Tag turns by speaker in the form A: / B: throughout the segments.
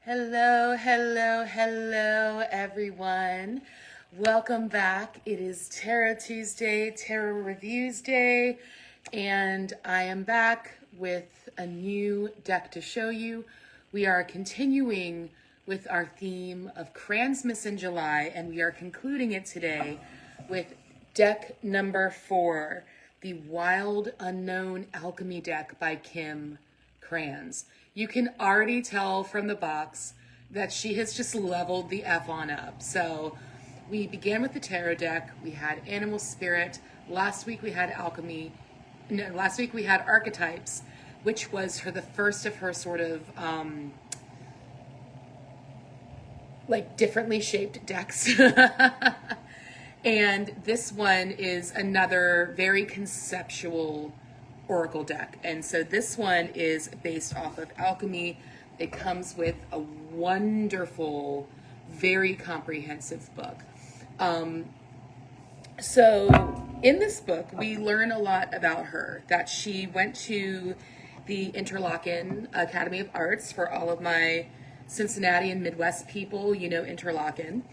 A: Hello, hello, hello, everyone. Welcome back. It is Tarot Tuesday, Tarot Reviews Day, and I am back with a new deck to show you. We are continuing with our theme of Kransmas in July, and we are concluding it today with deck number 4, the Wild Unknown Alchemy deck by Kim Krans. You can already tell from the box that she has just leveled the F on up. So we began with the tarot deck. We had Animal Spirit. Last week we had Alchemy. No, last week we had Archetypes, which was the first of her sort of like differently shaped decks. And this one is another very conceptual oracle deck. And so this one is based off of Alchemy. It comes with a wonderful, very comprehensive book. So in this book, we learn a lot about her, that she went to the Interlochen Academy of Arts. For all of my Cincinnati and Midwest people, you know Interlochen.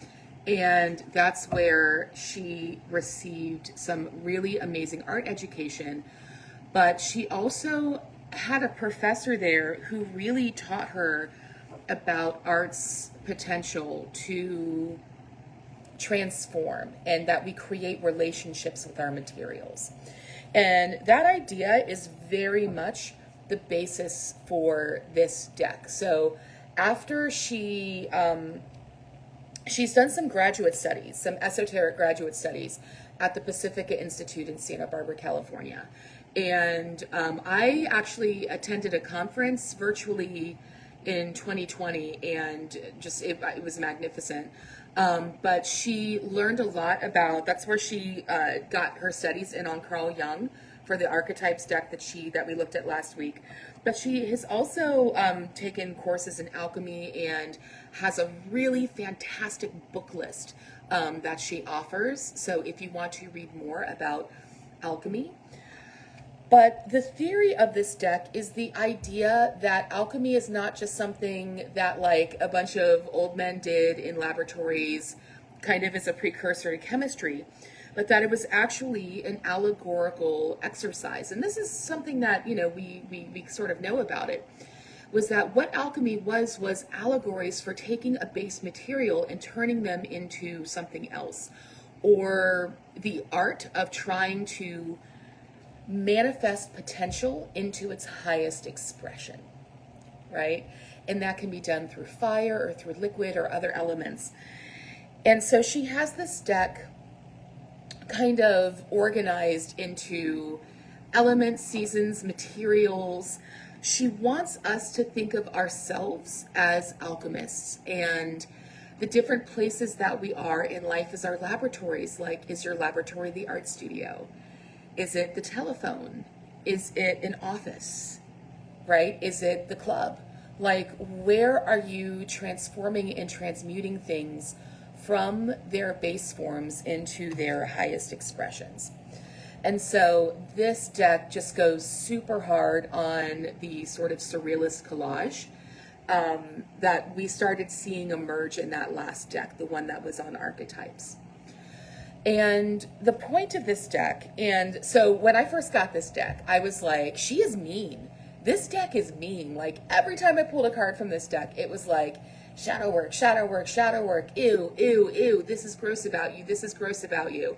A: And that's where she received some really amazing art education. But she also had a professor there who really taught her about art's potential to transform and that we create relationships with our materials. And that idea is very much the basis for this deck. So after she's done some graduate studies, some esoteric graduate studies at the Pacifica Institute in Santa Barbara, California. And I actually attended a conference virtually in 2020, and just it was magnificent. But she learned a lot about, that's where she got her studies in on Carl Jung for the archetypes deck that we looked at last week. But she has also taken courses in alchemy and has a really fantastic book list that she offers. So if you want to read more about alchemy. But the theory of this deck is the idea that alchemy is not just something that like a bunch of old men did in laboratories kind of as a precursor to chemistry, but that it was actually an allegorical exercise. And this is something that, you know, we sort of know about it, was that what alchemy was allegories for taking a base material and turning them into something else, or the art of trying to manifest potential into its highest expression, right? And that can be done through fire or through liquid or other elements. And so she has this deck kind of organized into elements, seasons, materials. She wants us to think of ourselves as alchemists, and the different places that we are in life as our laboratories. Like, is your laboratory the art studio? Is it the telephone? Is it an office, right? Is it the club? Like, where are you transforming and transmuting things from their base forms into their highest expressions? And so this deck just goes super hard on the sort of surrealist collage that we started seeing emerge in that last deck, the one that was on archetypes. And the point of this deck, and so when I first got this deck, I was like, she is mean. This deck is mean. Like, every time I pulled a card from this deck, it was like, shadow work, shadow work, shadow work, ew, ew, ew, this is gross about you, this is gross about you.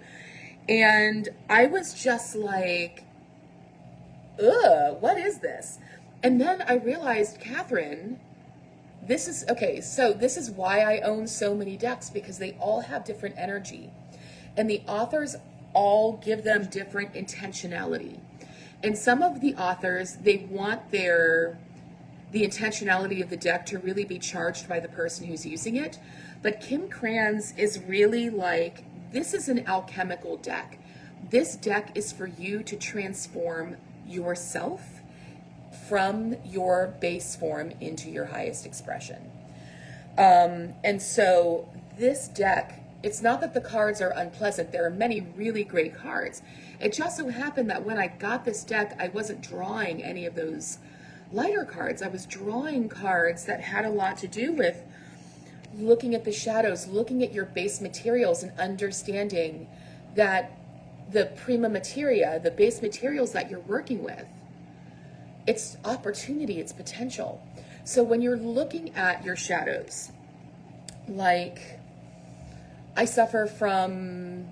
A: And I was just like, ugh, what is this? And then I realized, Catherine, this is why I own so many decks, because they all have different energy. And the authors all give them different intentionality. And some of the authors, they want the intentionality of the deck to really be charged by the person who's using it. But Kim Krans is really like, this is an alchemical deck. This deck is for you to transform yourself from your base form into your highest expression. And so this deck, it's not that the cards are unpleasant. There are many really great cards. It just so happened that when I got this deck, I wasn't drawing any of those lighter cards. I was drawing cards that had a lot to do with looking at the shadows, looking at your base materials, and understanding that the prima materia, the base materials that you're working with, it's opportunity, it's potential. So when you're looking at your shadows, like I suffer from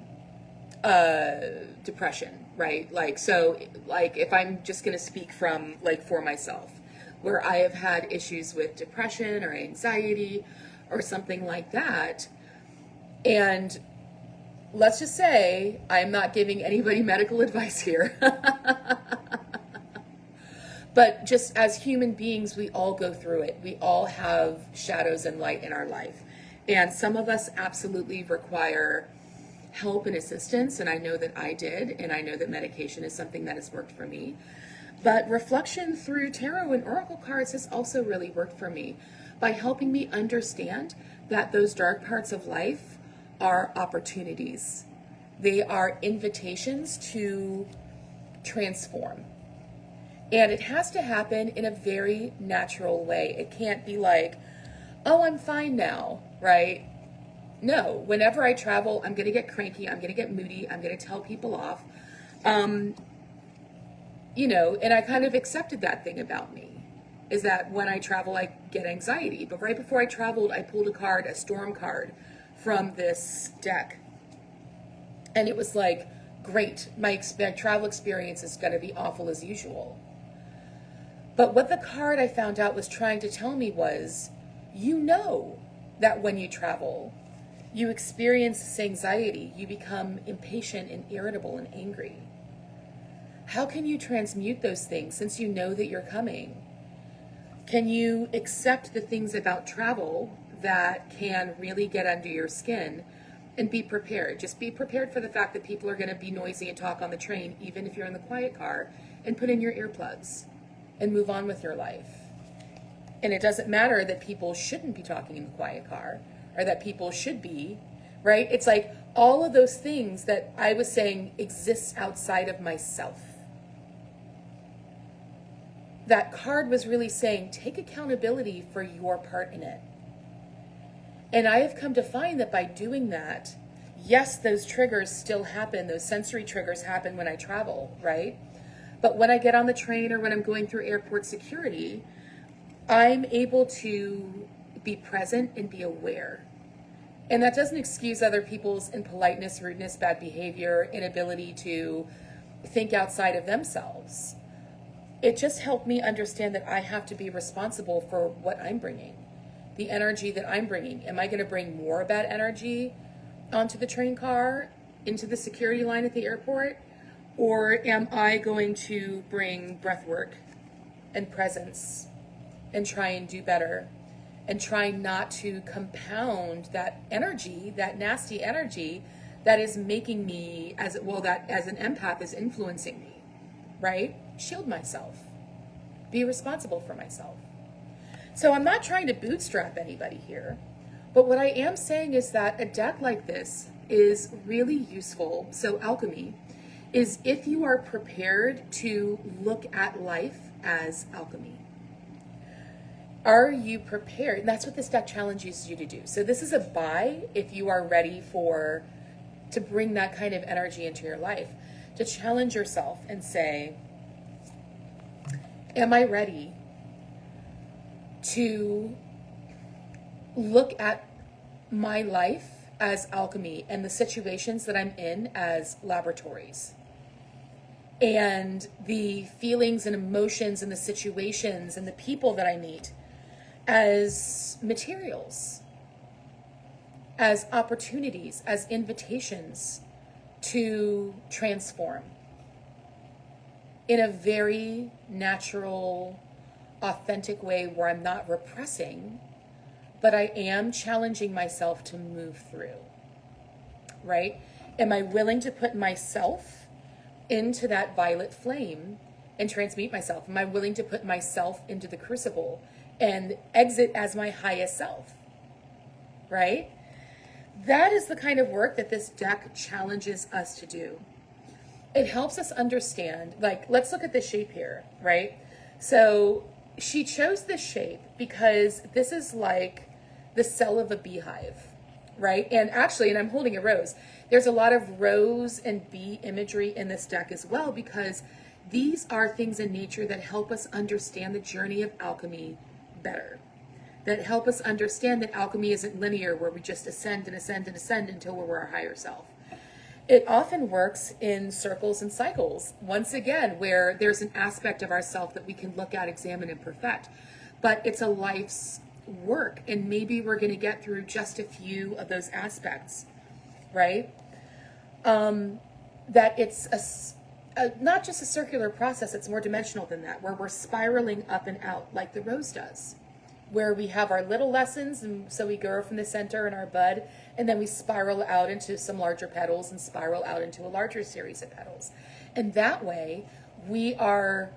A: depression, right? Like, so like if I'm just going to speak from like for myself, where I have had issues with depression or anxiety or something like that. And let's just say I'm not giving anybody medical advice here. But just as human beings, we all go through it. We all have shadows and light in our life. And some of us absolutely require help and assistance. And I know that I did. And I know that medication is something that has worked for me. But reflection through tarot and oracle cards has also really worked for me by helping me understand that those dark parts of life are opportunities. They are invitations to transform. And it has to happen in a very natural way. It can't be like, oh, I'm fine now, right? No, whenever I travel, I'm going to get cranky. I'm going to get moody. I'm going to tell people off. You know, and I kind of accepted that thing about me, is that when I travel, I get anxiety. But right before I traveled, I pulled a card, a storm card from this deck. And it was like, great, my travel experience is going to be awful as usual. But what the card I found out was trying to tell me was, you know that when you travel, you experience this anxiety, you become impatient and irritable and angry. How can you transmute those things since you know that you're coming? Can you accept the things about travel that can really get under your skin and be prepared? Just be prepared for the fact that people are going to be noisy and talk on the train, even if you're in the quiet car, and put in your earplugs and move on with your life. And it doesn't matter that people shouldn't be talking in the quiet car or that people should be, right? It's like all of those things that I was saying exists outside of myself. That card was really saying, take accountability for your part in it. And I have come to find that by doing that, yes, those triggers still happen. Those sensory triggers happen when I travel, right? But when I get on the train or when I'm going through airport security, I'm able to be present and be aware. And that doesn't excuse other people's impoliteness, rudeness, bad behavior, inability to think outside of themselves. It just helped me understand that I have to be responsible for what I'm bringing, the energy that I'm bringing. Am I going to bring more bad energy onto the train car, into the security line at the airport? Or am I going to bring breath work and presence and try and do better and try not to compound that energy, that nasty energy that is making me, as well, that as an empath is influencing me, right? Shield myself, be responsible for myself. So I'm not trying to bootstrap anybody here, but what I am saying is that a deck like this is really useful. So alchemy is if you are prepared to look at life as alchemy. Are you prepared? And that's what this deck challenges you to do. So this is a buy if you are ready to bring that kind of energy into your life, to challenge yourself and say, am I ready to look at my life as alchemy and the situations that I'm in as laboratories? And the feelings and emotions and the situations and the people that I meet as materials, as opportunities, as invitations to transform in a very natural, authentic way where I'm not repressing, but I am challenging myself to move through, right? Am I willing to put myself into that violet flame and transmute myself? Am I willing to put myself into the crucible and exit as my highest self, right? That is the kind of work that this deck challenges us to do. It helps us understand, like, let's look at the shape here, right? So she chose this shape because this is like the cell of a beehive, right? And actually, and I'm holding a rose, there's a lot of rose and bee imagery in this deck as well, because these are things in nature that help us understand the journey of alchemy better, that help us understand that alchemy isn't linear, where we just ascend and ascend and ascend until we're our higher self. It often works in circles and cycles, once again, where there's an aspect of ourself that we can look at, examine, and perfect. But it's a life's work, and maybe we're going to get through just a few of those aspects, right? That it's not just a circular process, it's more dimensional than that, where we're spiraling up and out like the rose does, where we have our little lessons, and so we grow from the center in our bud, and then we spiral out into some larger petals and spiral out into a larger series of petals. And that way, we are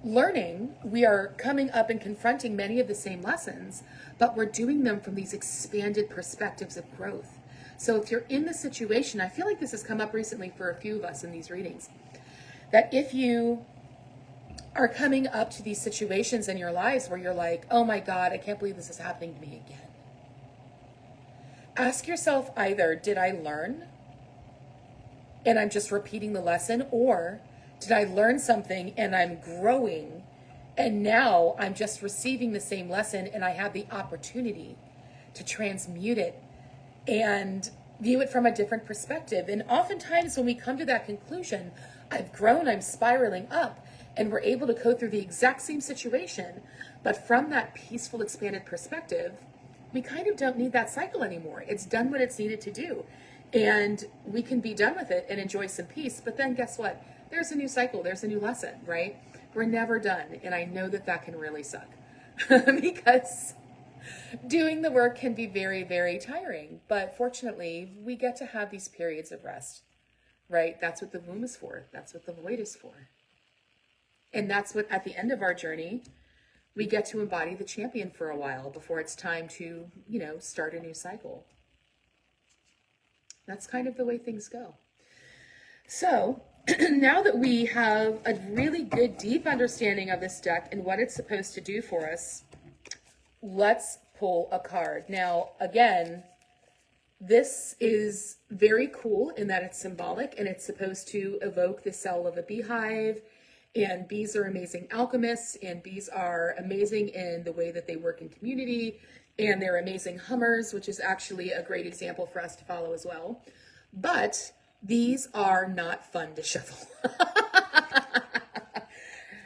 A: learning, we are coming up and confronting many of the same lessons, but we're doing them from these expanded perspectives of growth. So if you're in the situation, I feel like this has come up recently for a few of us in these readings, that if you are coming up to these situations in your lives where you're like, oh my God, I can't believe this is happening to me again. Ask yourself either, did I learn and I'm just repeating the lesson, or did I learn something and I'm growing and now I'm just receiving the same lesson and I have the opportunity to transmute it and view it from a different perspective. And oftentimes when we come to that conclusion, I've grown, I'm spiraling up, and we're able to go through the exact same situation, but from that peaceful, expanded perspective, we kind of don't need that cycle anymore. It's done what it's needed to do, and we can be done with it and enjoy some peace. But then guess what? There's a new cycle, there's a new lesson, right? We're never done, and I know that that can really suck because doing the work can be very, very tiring. But fortunately, we get to have these periods of rest, right? That's what the womb is for. That's what the void is for. And that's what, at the end of our journey, we get to embody the champion for a while before it's time to, start a new cycle. That's kind of the way things go. So now that we have a really good, deep understanding of this deck and what it's supposed to do for us, let's pull a card. Now, again, this is very cool in that it's symbolic and it's supposed to evoke the cell of a beehive. And bees are amazing alchemists, and bees are amazing in the way that they work in community, and they're amazing hummers, which is actually a great example for us to follow as well. But these are not fun to shuffle.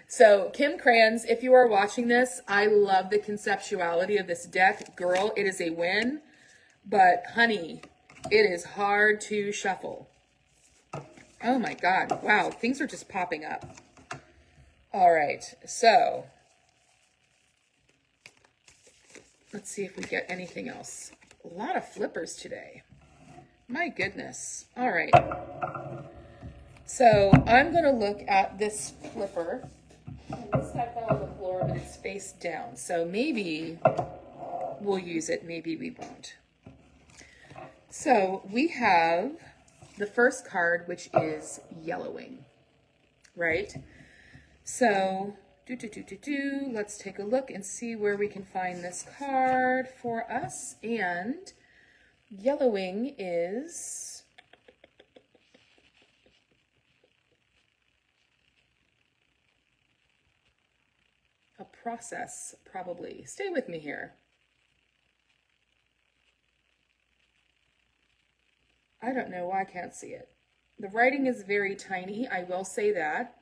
A: So Kim Krans, if you are watching this, I love the conceptuality of this deck. Girl, it is a win, but honey, it is hard to shuffle. Oh my God, wow, things are just popping up. All right, so let's see if we get anything else. A lot of flippers today. My goodness. All right. So I'm going to look at this flipper. And this guy fell on the floor, but it's face down. So maybe we'll use it, maybe we won't. So we have the first card, which is yellowing, right? So, let's take a look and see where we can find this card for us. And yellowing is a process, probably. Stay with me here. I don't know why I can't see it. The writing is very tiny, I will say that.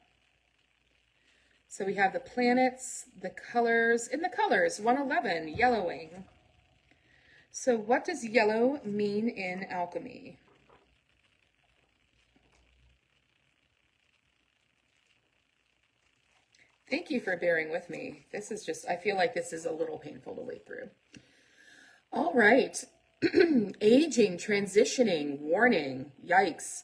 A: So we have the planets, the colors, in the colors, 111, yellowing. So what does yellow mean in alchemy? Thank you for bearing with me. This is just, I feel like this is a little painful to wade through. All right. Aging, transitioning, warning, yikes.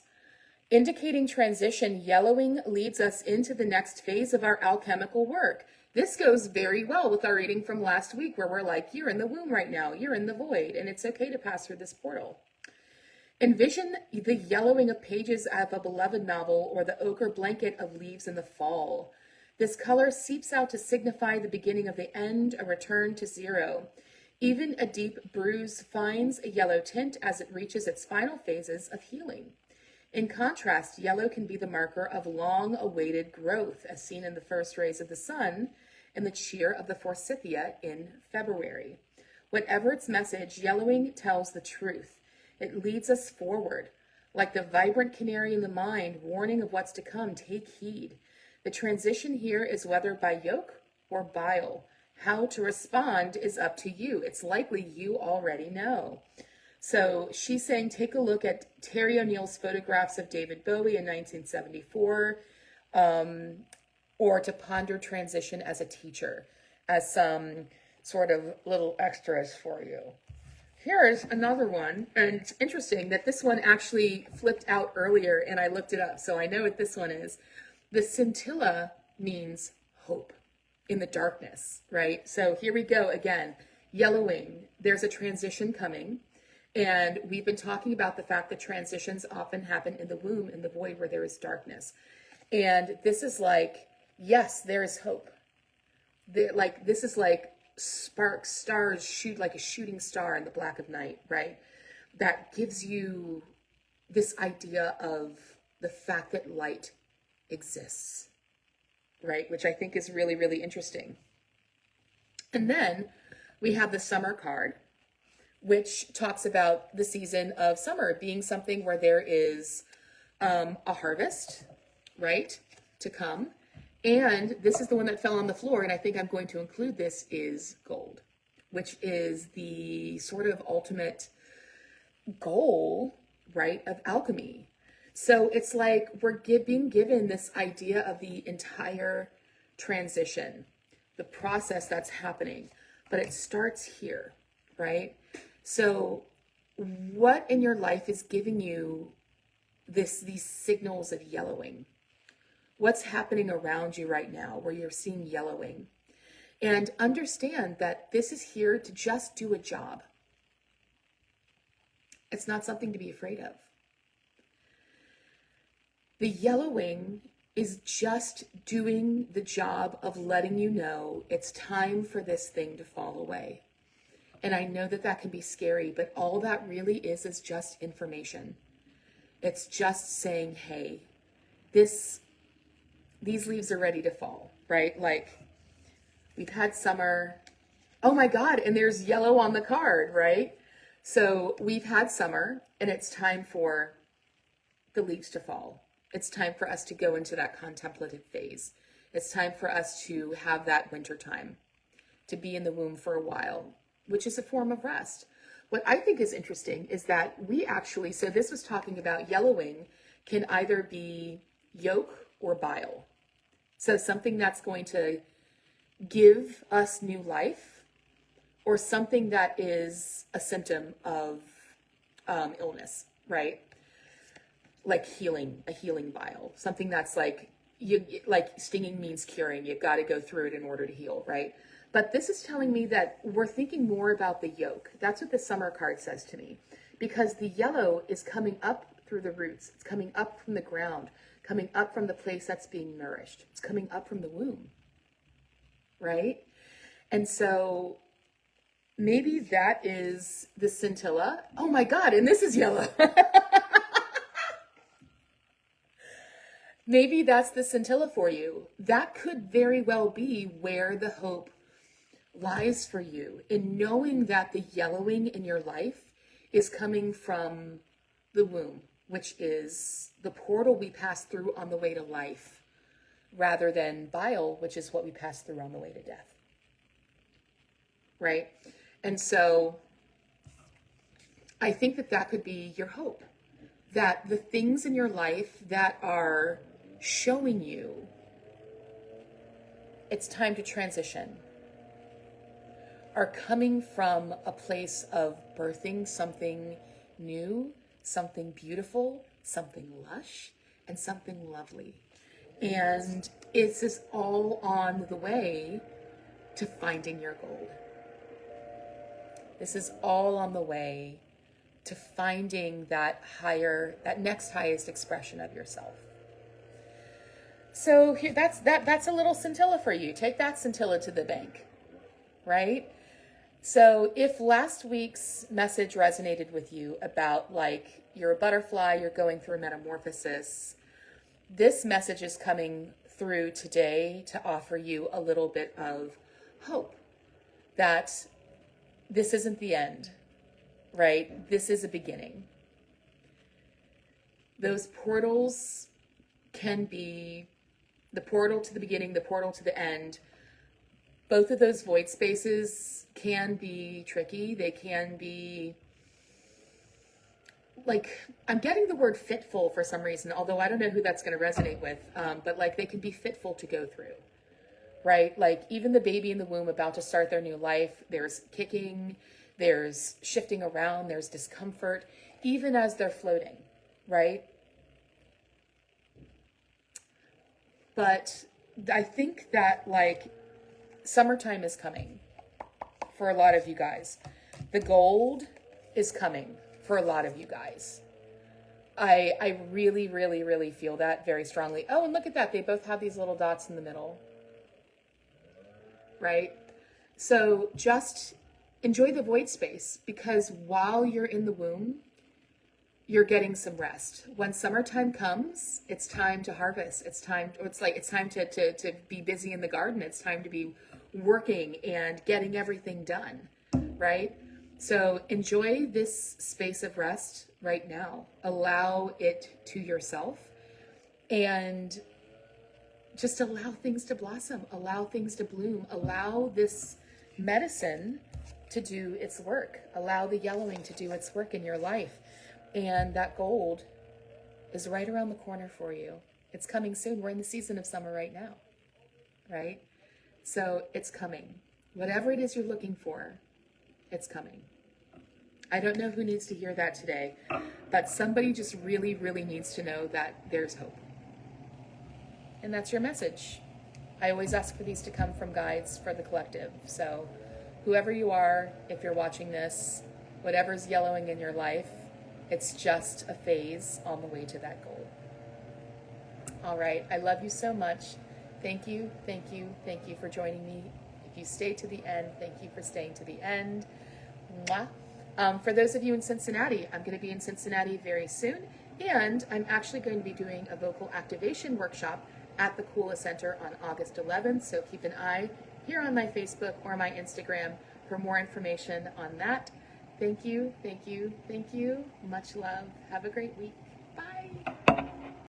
A: Indicating transition, yellowing leads us into the next phase of our alchemical work. This goes very well with our reading from last week where we're like, you're in the womb right now, you're in the void, and it's okay to pass through this portal. Envision the yellowing of pages of a beloved novel or the ochre blanket of leaves in the fall. This color seeps out to signify the beginning of the end, a return to zero. Even a deep bruise finds a yellow tint as it reaches its final phases of healing. In contrast, yellow can be the marker of long-awaited growth, as seen in the first rays of the sun and the cheer of the forsythia in February. Whatever its message, yellowing tells the truth. It leads us forward. Like the vibrant canary in the mind, warning of what's to come, take heed. The transition here is whether by yoke or bile. How to respond is up to you. It's likely you already know. So she's saying, take a look at Terry O'Neill's photographs of David Bowie in 1974, or to ponder transition as a teacher, as some sort of little extras for you. Here's another one, and it's interesting that this one actually flipped out earlier, and I looked it up, so I know what this one is. The scintilla means hope in the darkness, right? So here we go again. Yellowing, there's a transition coming. And we've been talking about the fact that transitions often happen in the womb, in the void where there is darkness. And this is like, yes, there is hope. This is like sparks, stars shoot like a shooting star in the black of night, right? That gives you this idea of the fact that light exists, right? Which I think is really, really interesting. And then we have the summer card, which talks about the season of summer being something where there is a harvest, right, to come. And this is the one that fell on the floor, and I think I'm going to include this, is gold, which is the sort of ultimate goal, right, of alchemy. So it's like we're being given this idea of the entire transition, the process that's happening, but it starts here, right? So what in your life is giving you these signals of yellowing? What's happening around you right now where you're seeing yellowing? And understand that this is here to just do a job. It's not something to be afraid of. The yellowing is just doing the job of letting you know it's time for this thing to fall away. And I know that that can be scary, but all that really is just information. It's just saying, hey, these leaves are ready to fall, right? Like, we've had summer. Oh my God, and there's yellow on the card, right? So we've had summer, and it's time for the leaves to fall. It's time for us to go into that contemplative phase. It's time for us to have that winter time, to be in the womb for a while, which is a form of rest. What I think is interesting is that we actually, so this was talking about yellowing can either be yolk or bile. So something that's going to give us new life, or something that is a symptom of illness, right? Like healing, a healing bile, something that's like stinging means curing. You've got to go through it in order to heal, right? But this is telling me that we're thinking more about the yolk. That's what the summer card says to me, because the yellow is coming up through the roots. It's coming up from the ground, coming up from the place that's being nourished. It's coming up from the womb, right? And so maybe that is the scintilla. Oh my God, and this is yellow. Maybe that's the scintilla for you. That could very well be where the hope lies for you, in knowing that the yellowing in your life is coming from the womb, which is the portal we pass through on the way to life, rather than bile, which is what we pass through on the way to death. Right? And so I think that that could be your hope, that the things in your life that are showing you it's time to transition are coming from a place of birthing something new, something beautiful, something lush, and something lovely. And it's just all on the way to finding your gold. This is all on the way to finding that next highest expression of yourself. So here, that's a little scintilla for you. Take that scintilla to the bank, right? So if last week's message resonated with you about like you're a butterfly, you're going through a metamorphosis, this message is coming through today to offer you a little bit of hope that this isn't the end, right? This is a beginning. Those portals can be the portal to the beginning, the portal to the end. Both of those void spaces can be tricky. They can be like, I'm getting the word fitful for some reason, although I don't know who that's going to resonate with, but like they can be fitful to go through, right? Like even the baby in the womb about to start their new life, there's kicking, there's shifting around, there's discomfort, even as they're floating, right? But I think that like summertime is coming for a lot of you guys. The gold is coming for a lot of you guys. I really, really, really feel that very strongly. Oh, and look at that. They both have these little dots in the middle, right? So just enjoy the void space, because while you're in the womb, you're getting some rest. When summertime comes, it's time to harvest. It's time to be busy in the garden. It's time to be working and getting everything done, right? So enjoy this space of rest right now. Allow it to yourself and just allow things to blossom, allow things to bloom, allow this medicine to do its work, allow the yellowing to do its work in your life. And that gold is right around the corner for you. It's coming soon. We're in the season of summer right now, right? So it's coming. Whatever it is you're looking for, it's coming. I don't know who needs to hear that today, but somebody just really, really needs to know that there's hope. And that's your message. I always ask for these to come from guides for the collective. So whoever you are, if you're watching this, whatever's yellowing in your life, it's just a phase on the way to that goal. All right. I love you so much. Thank you. Thank you. Thank you for joining me. If you stay to the end, thank you for staying to the end. Mwah. For those of you in Cincinnati, I'm going to be in Cincinnati very soon. And I'm actually going to be doing a vocal activation workshop at the Kula Center on August 11th. So keep an eye here on my Facebook or my Instagram for more information on that. Thank you, thank you, thank you. Much love. Have a great week.